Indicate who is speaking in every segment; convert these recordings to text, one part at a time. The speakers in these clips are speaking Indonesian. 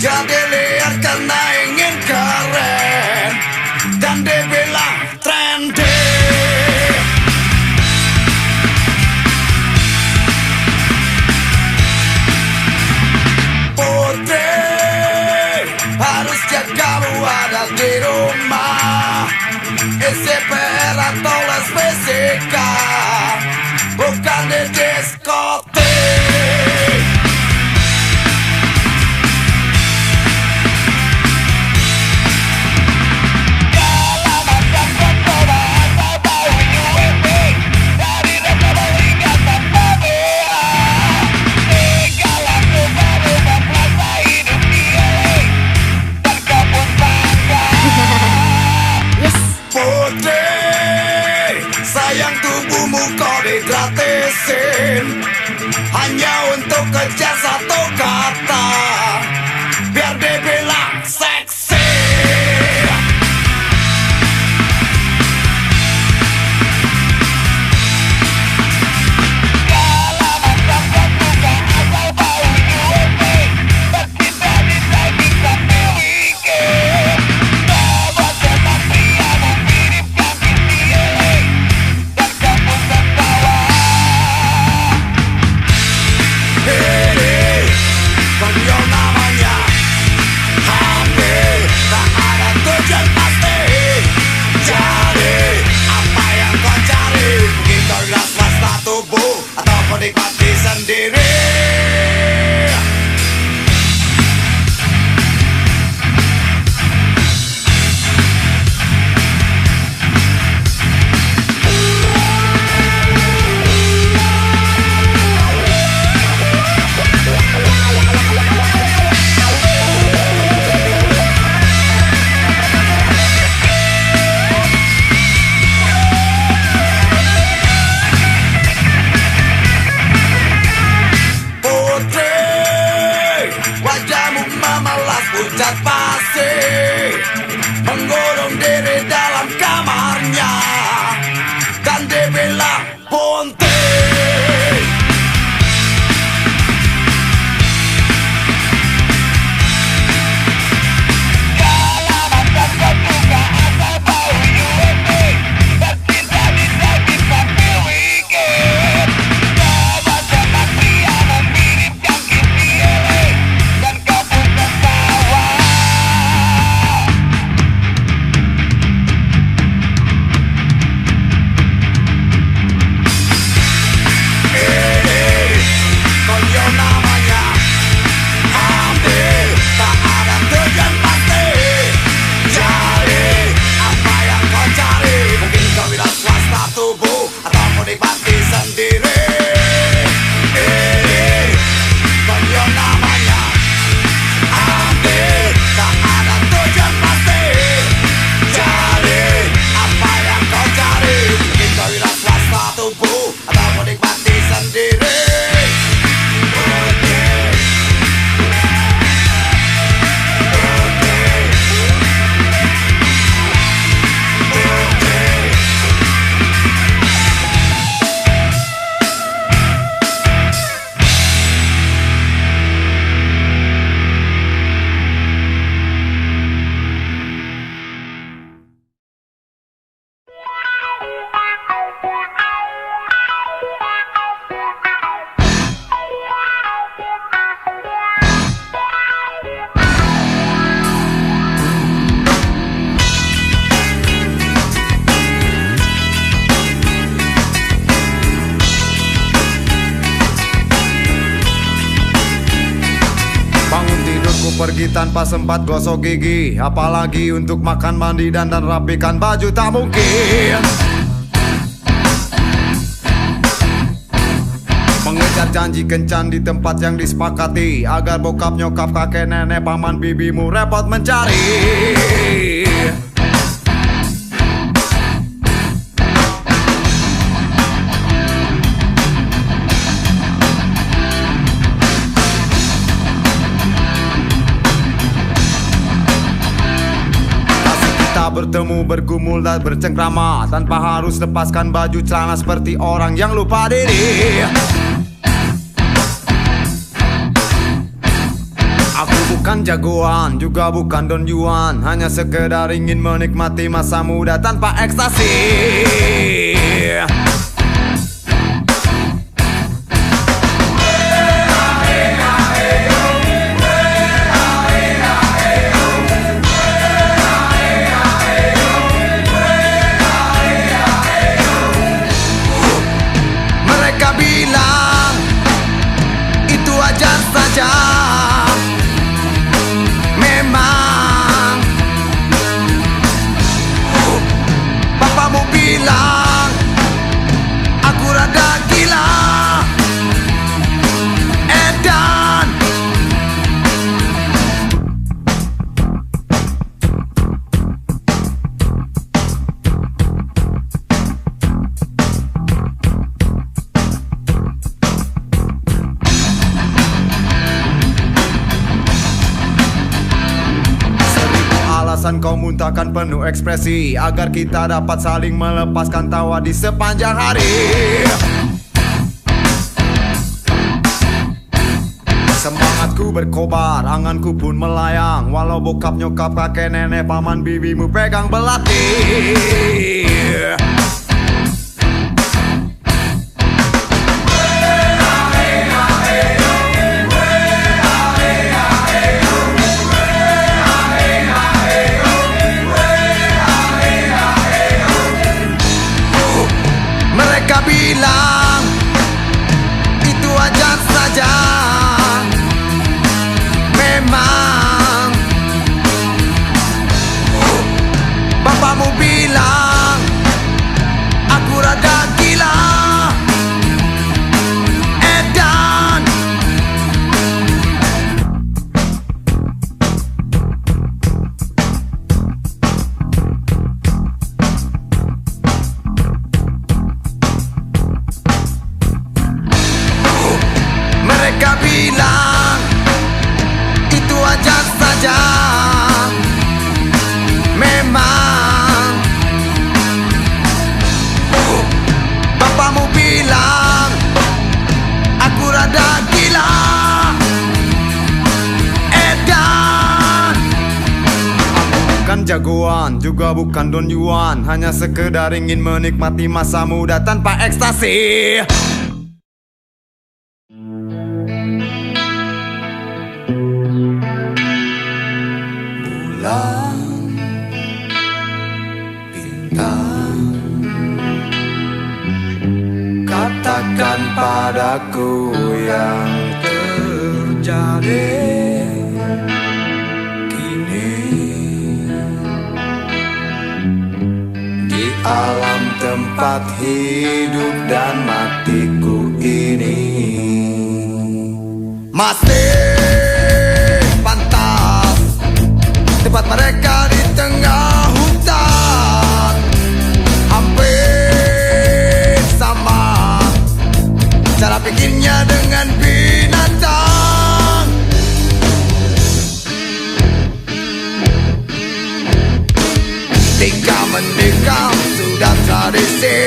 Speaker 1: Jadi liar karena ingin keren, dan dibilang trendy. Putri harus jaga ada di rumah, isi PR atau les fisika, bukan di diskotik. Sayang tubuhmu kau digratisin hanya untuk kejar satu kata, biar dibilang seksi. Nikmati sendiri. Pucat pasti mengurung diri dalam kamarnya, dan dibilang bunting. Kalau macam kau juga asal bau UMB, tercinta disakit sambil weekend. Coba sepak pria memiripkan Kissy Ellie, dan kau pun tertawa. Konyol namanya, ambil, tak ada tujuan pasti. Cari apa yang kau cari, mungkin kau bilang swasta tubuh atau mau nikmati sendiri. Konyol namanya, ambil, tak ada tujuan pasti. Cari apa yang kau cari, mungkin kau bilang swasta tubuh atau mau nikmati sendiri. Pergi tanpa sempat gosok gigi, apalagi untuk makan, mandi, dan rapikan baju, tak mungkin. Mengejar janji kencan di tempat yang disepakati, agar bokap, nyokap, kakek, nenek, paman, bibimu repot mencari. Bertemu, bergumul, dan bercengkrama tanpa harus lepaskan baju celana seperti orang yang lupa diri. Aku bukan jagoan, juga bukan Don Juan, hanya sekedar ingin menikmati masa muda tanpa ekstasi. Mereka bilang itu wajar saja. Memang papamu bilang aku rada gila. Edan alasan kau muntahkan penuh ekspresi agar kita dapat saling melepaskan tawa di sepanjang hari. Semangatku berkobar, anganku pun melayang, walau bokap nyokap kakek nenek paman bibimu pegang belati. Mereka bilang itu wajar saja. Memang bapamu bilang aku rada gila. Edan mereka bilang itu wajar saja. Memang bapamu bilang aku rada gila. Edan aku bukan jagoan, juga bukan Don Juan, hanya sekedar ingin menikmati masa muda tanpa ekstasi. Bulan, bintang, katakan padaku yang terjadi kini di alam tempat hidup dan matiku ini. Masih pantas tempat mereka di tengah hutan, hampir sama cara pikirnya dengan binatang. Tingkah mendekam sudah tradisi,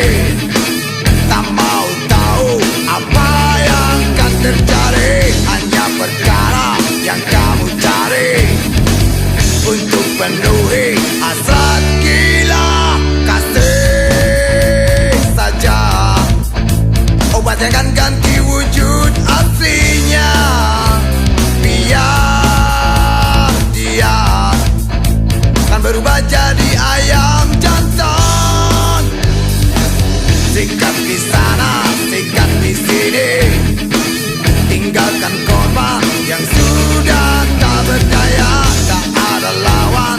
Speaker 1: tak mau tahu apa yang akan terjadi. Hanya perkara yang kamu cari untuk penuhi hasrat gila. Kasih saja obat yang akan ganti wujud aslinya. Biar dia kan berubah jadi ayam jantan. Sikat di sana, sikat di sini, tinggalkan korban yang sudah tak berdaya. Tak ada lawan.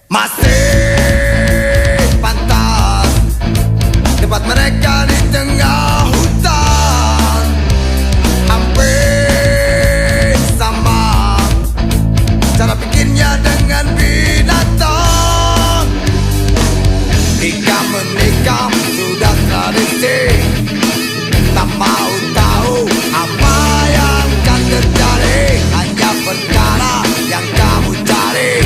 Speaker 1: Masih pantas tempat mereka di tengah hutan, hampir sama cara pikirnya dengan binatang. Nikah menikah sudah tradisi, tak mau tahu apa yang akan terjadi. Hanya perkara yang kamu cari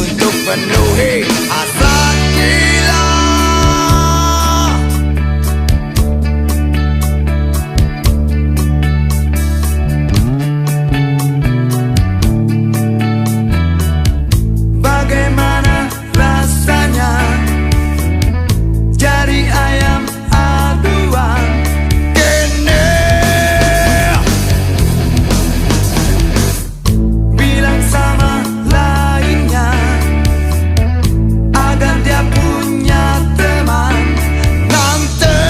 Speaker 1: untuk penuhi hasrat gila. Bagaimana rasanya jadi ayam aduan kene? Bilang sama lainnya agar dia punya teman nanti.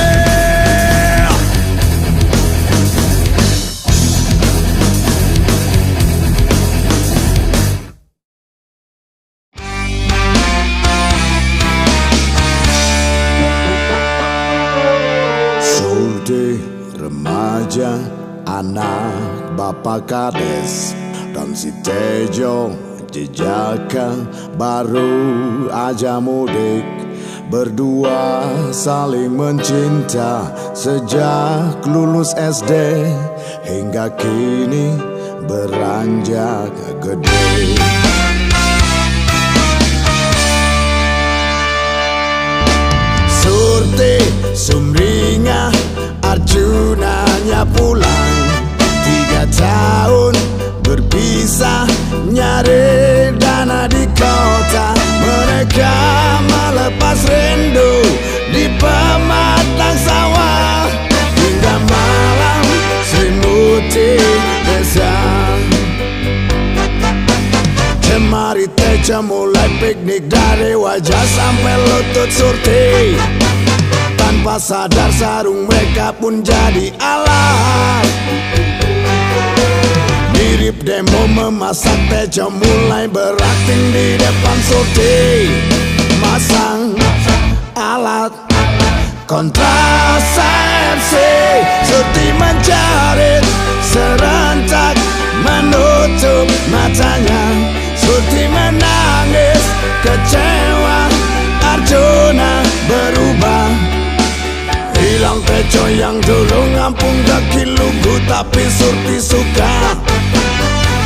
Speaker 1: Surti remaja, anak bapak kades, dan si Tejo jejakan baru aja mudik. Berdua saling mencinta sejak lulus SD hingga kini beranjak gede. Surti sumringah, Arjunanya pulang. 3 tahun berpisah, nyari dana di kota. Mereka melepas rindu di pematang sawah hingga malam selimuti desa. Jemari Tejo mulai piknik dari wajah sampai lutut Surti. Tanpa sadar sarung mereka pun jadi alat. Mirip demo memasak, Tejo mulai berakting di depan Surti. Masang alat kontrasepsi, Surti menjerit serentak menutup matanya. Surti menangis kecewa, Arjuna berubah. Hilang Tejo yang dulu ngampung daki lugu, tapi Surti suka.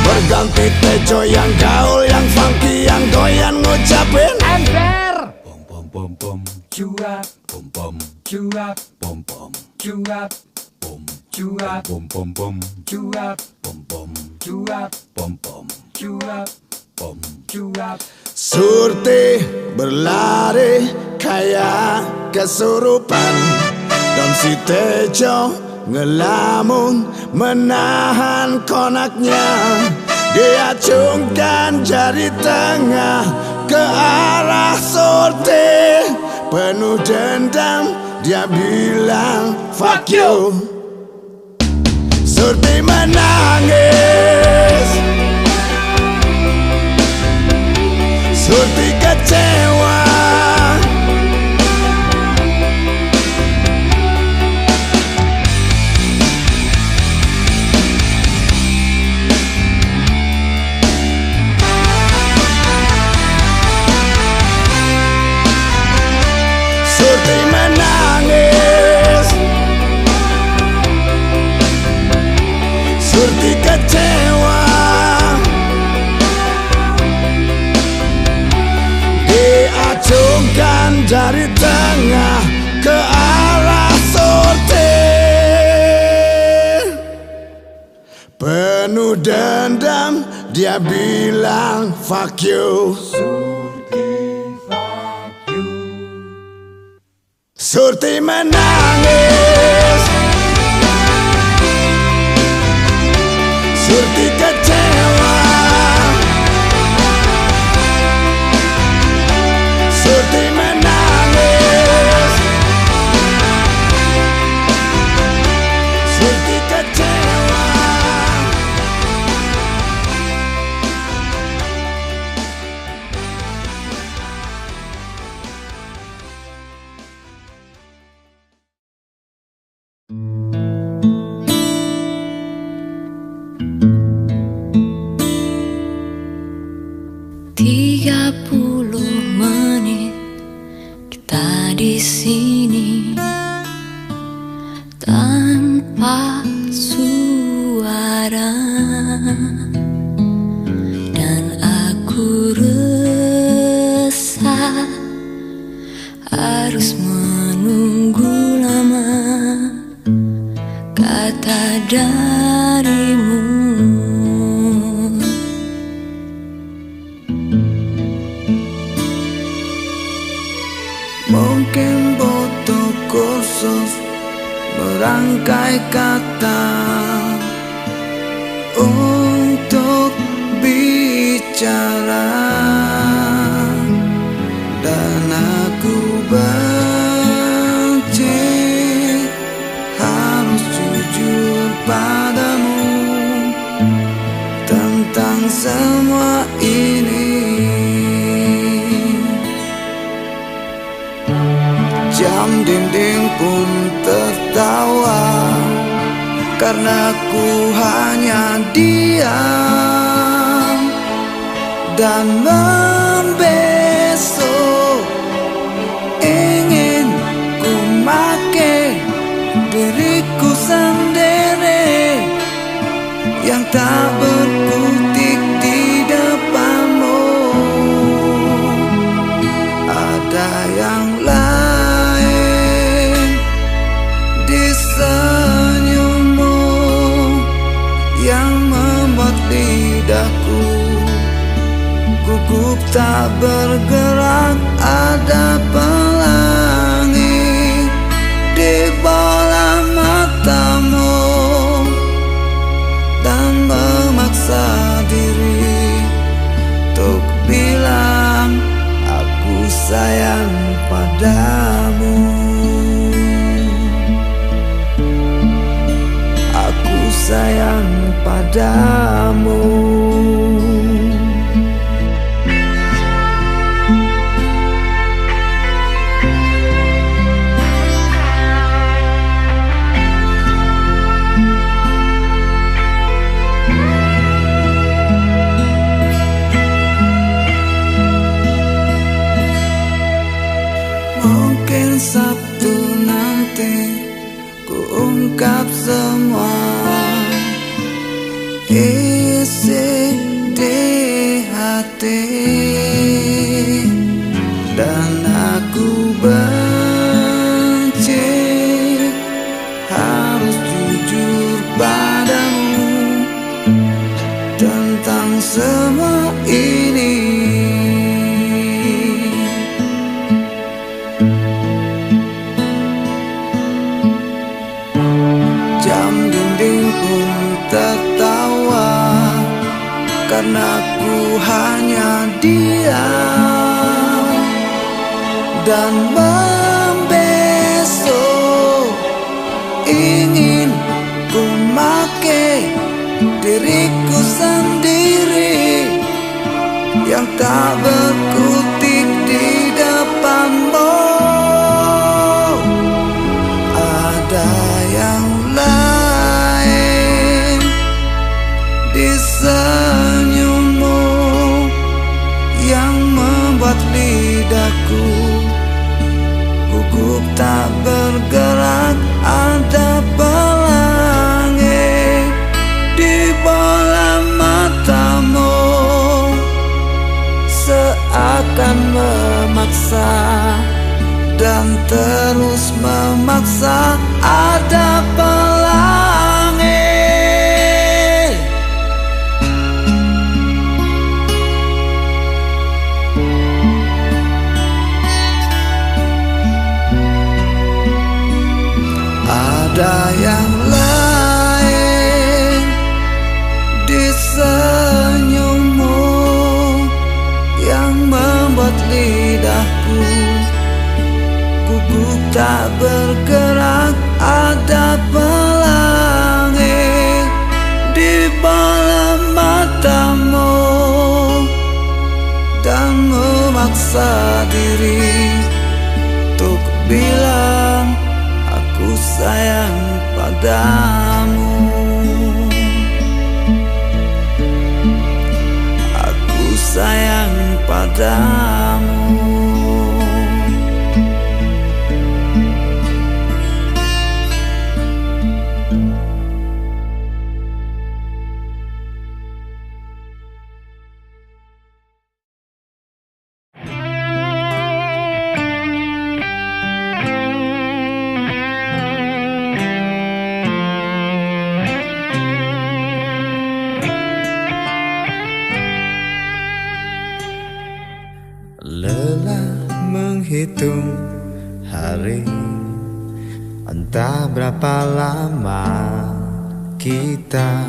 Speaker 1: Berganti Tejo yang gaul, yang funky, yang doyan ngucapin ember.
Speaker 2: Pom pom pom pom cuap, pom pom cuap, pom pom cuap, pom cuap, pom pom pom cuap, pom pom cuap, pom pom cuap, pom cuap.
Speaker 1: Surti berlari kayak kesurupan, dan si Tejo ngelamun menahan konaknya. Dia acungkan jari tengah ke arah Surti. Penuh dendam dia bilang fuck you. Surti menangis, Surti kecewa. Surti menangis, Surti kecewa. Diacungkan jari tengah ke arah Surti. Penuh dendam dia bilang fuck you. Surti menangis, Surti kecewa. Surti menangis, Surti kecewa.
Speaker 3: 30 menit kita di sini tanpa suara, dan aku resah harus menunggu lama kata darimu.
Speaker 4: Mungkin butuh kursus merangkai kata untuk bicara, dan aku benci harus jujur padamu tentang semua ini. Jam dinding pun tertawa karena ku hanya diam dan membesok. Ingin ku make diriku sendiri yang tak berkutik di depanmu. Ada yang lain di senyummu yang membuat lidahku gugup tak bergerak. Ada pelangi di bola matamu dan memaksa diri untuk bilang aku sayang padamu. Aku sayang padamu. Mungkin Sabtu nanti ku ungkap semua isi di hati, dan aku benci harus jujur padamu tentang semua ini. Jam dinding pun tertawa karena ku hanya diam dan membesok. Ingin ku make diriku sendiri yang tak berkutik di depanmu. Ada yang lain di senyummu yang membuat lidahku gugup tak bergerak. Ada pelangi di bola matamu seakan memaksa dan terus memaksa. Ada pelangi ada yang lain di senyummu yang membuat lidahku gugup tak bergerak. Ada pelangi di bola matamu dan memaksa diri untuk bilang aku sayang padamu. Aku sayang padamu. Lelah menghitung hari, entah berapa lama kita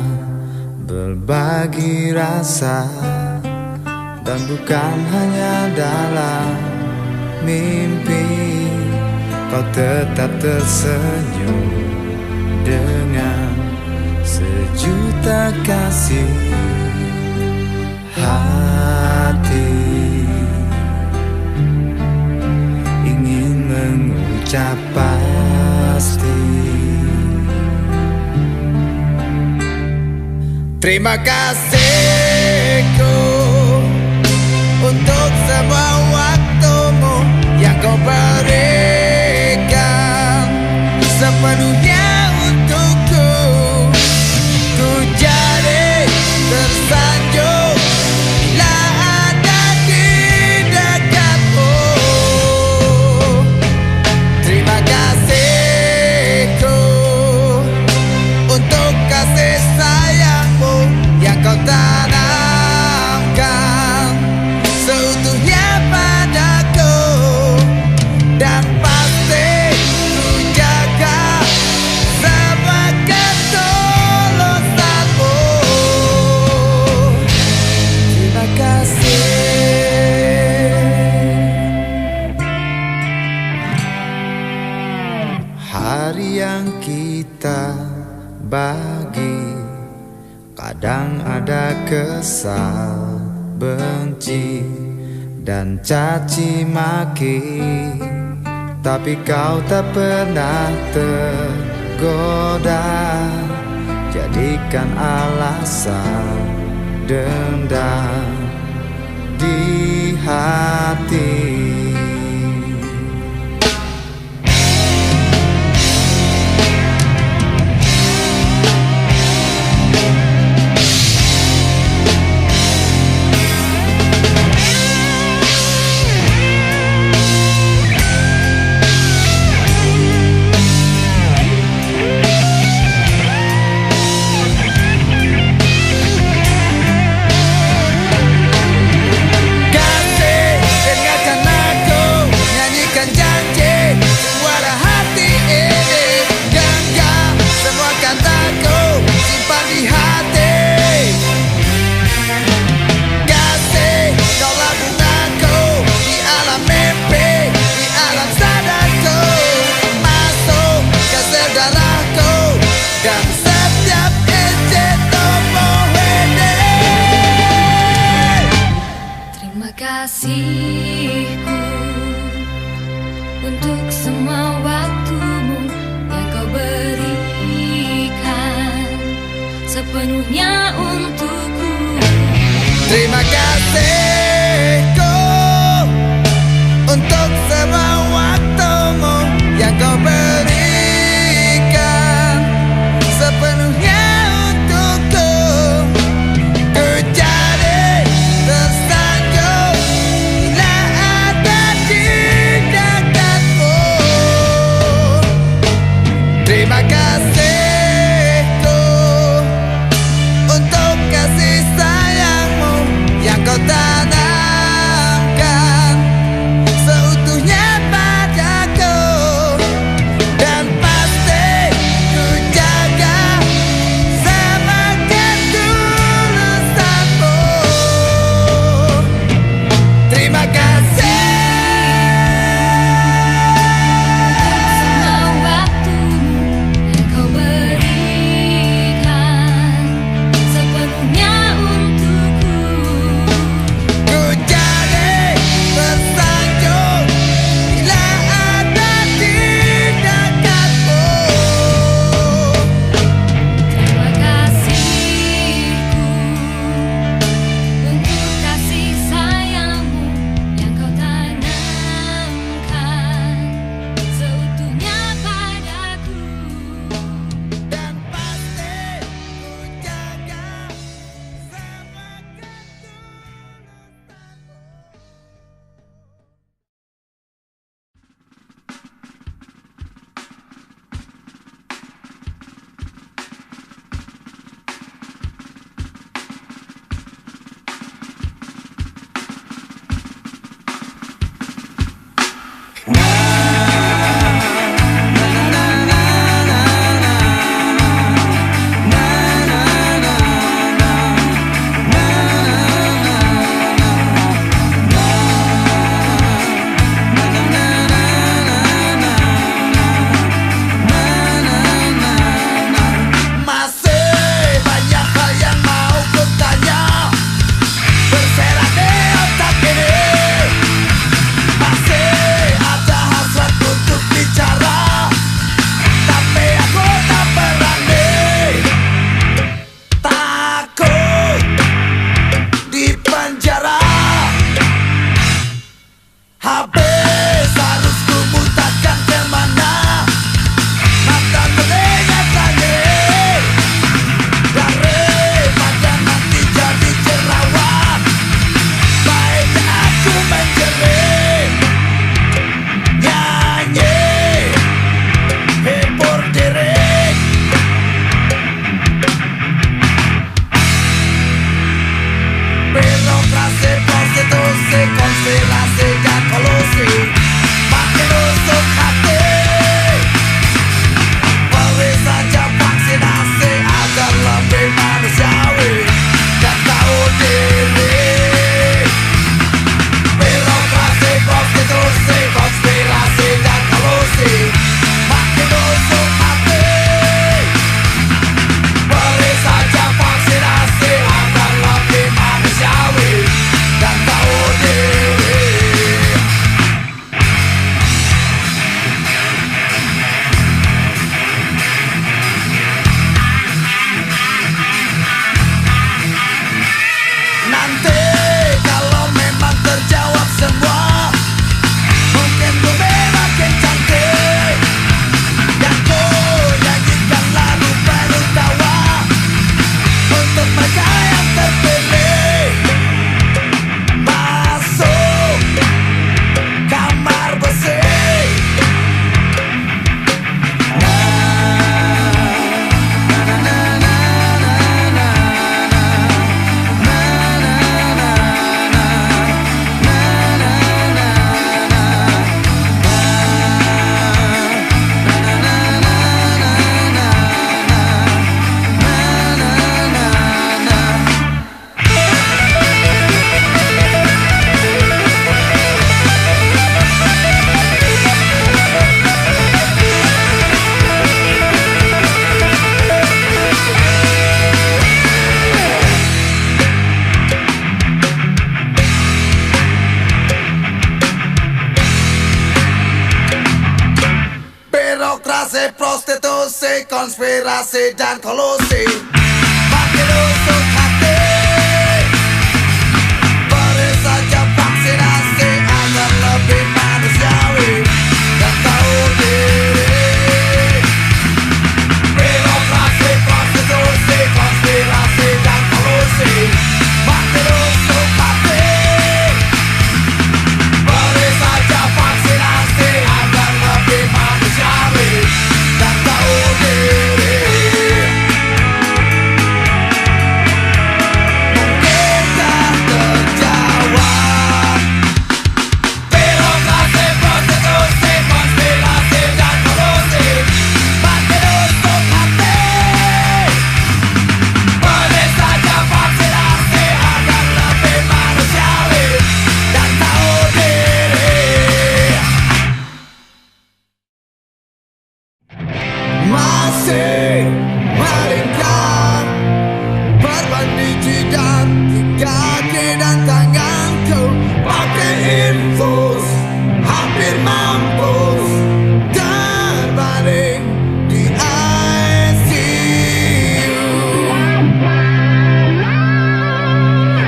Speaker 4: berbagi rasa, dan bukan hanya dalam mimpi kau tetap tersenyum dengan sejuta kasih hati. Mengucap pasti terima kasihku untuk semua waktumu yang kau berikan sepenuhnya untukku. Ku jadi tersanjung bila ada di dekatmu. Terima kasihku untuk kasih sayangmu yang kau tanamkan seutuhnya padaku, dan pasti ku jaga semua ketulusanmu. Terima kasih. Hari yang kita bagi kadang ada kesal, benci, dan caci maki, tapi kau tak pernah tergoda jadikan alasan dendam di hati.
Speaker 3: Kasihku untuk semua waktumu yang kau berikan sepenuhnya untukku.
Speaker 4: Terima kasihku untuk semua waktumu yang kau berikan sepenuhnya untukku. Ku jadi tersanjung bila ada di dekatmu. Terima kasihku untuk kasih sayangmu yang kau tanamkan seutuhnya padaku, dan pasti ku jaga sama ketulusanmu. Terima kasih.
Speaker 3: Semua waktumu yang kau berikan sepenuhnya untukku.
Speaker 4: Ku jadi tersanjung bila ada di dekatmu.
Speaker 3: Terima kasihku untuk kasih sayangmu
Speaker 4: konspirasi dan kolusi. Makin usuk hati, beri saja vaksinasi agar lebih manusiawi dan tahu diri.
Speaker 1: Birokrasi, prostitusi, konspirasi dan kolusi. Makin usuk hati, beri saja vaksinasi agar lebih manusiawi dan tahu diri.
Speaker 4: Mungkinkah terjawab?
Speaker 1: Birokrasi, prostitusi, konspirasi dan kolusi. Makin usuk hati, beri saja vaksinasi agar lebih manusiawi dan tahu diri.
Speaker 4: Masih melingkar berbanding jidat di kaki dan tanganku, pakai infus hampir mampus terbaring di ICU.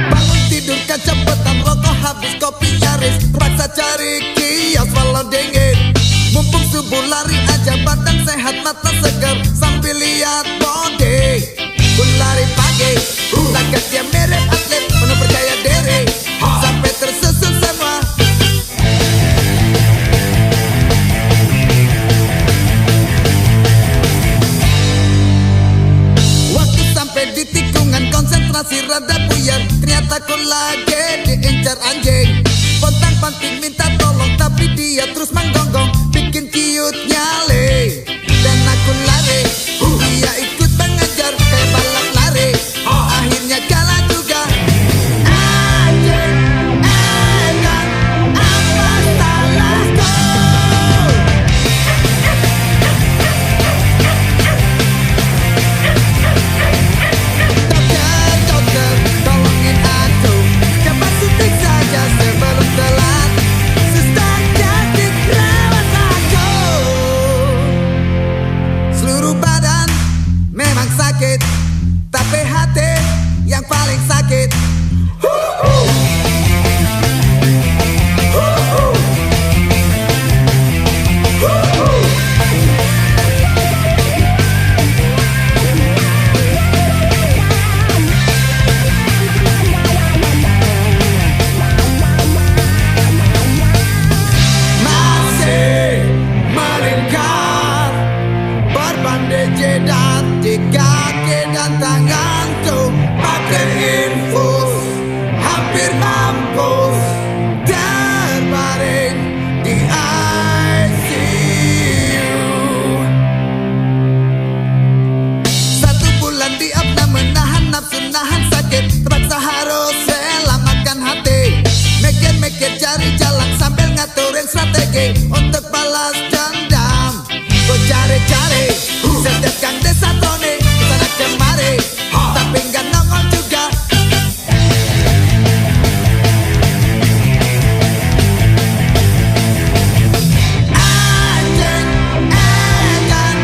Speaker 4: Bangun tidur kecepatan rokok habis kopi nyaris, terpaksa cari kios walau dingin. Mumpung subuh lari aja badan sehat mata segar sambil lihat body. Ku lari pagi, takutnya mirip atlet penuh percaya diri sampai tersusun semua. Waktu sampai di tikungan konsentrasi rada buyar, ternyata ku lagi diincar anjing. Pontang panting minta tolong tapi dia terus menggonggong, bikin ciut nyale. Dan aku lari, dia ikut mengejar kayak balap lari. Akhirnya kalah juga. Anjing, enak, apa salahku? Dokter, tolongin aku, coba suntik saja sebelum telat. Suster cantik rawat aku. Seluruh badan memang sakit, tapi hati yang paling sakit. Masih melingkar berbanding jidat di kaki dan tanganku, pakai infus hampir mampus terbaring di ICU. 1 bulan diopnam menahan nafsu nahan sakit, terpaksa harus rela makan hati. Mikir-mikir cari jalan sambil ngaturin strategi untuk balas dendam. Ku cari-cari setiap gang desa Tony kesana kemari, tapi nggak nongol juga. Anjing, edan,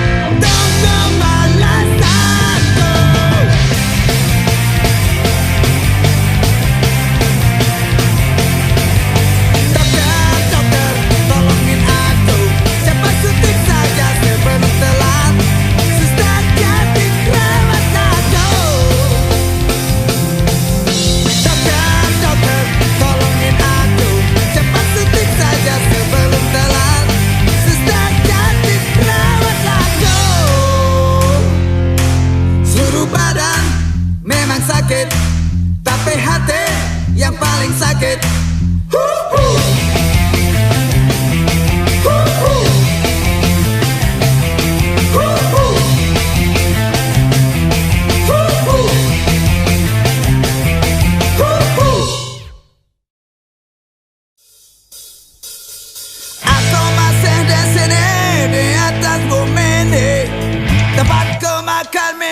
Speaker 4: tunggu balasanku. Dokter, tolongin aku, cepat suntik saja sebelum telat. Suster cantik rawat aku. Dokter, tolongin aku, cepat suntik saja sebelum telat. Suster cantik rawat aku. Seluruh badan memang sakit, tapi hati yang paling sakit. Aku masih di sini di atas bumi ini, tempat ku makan mie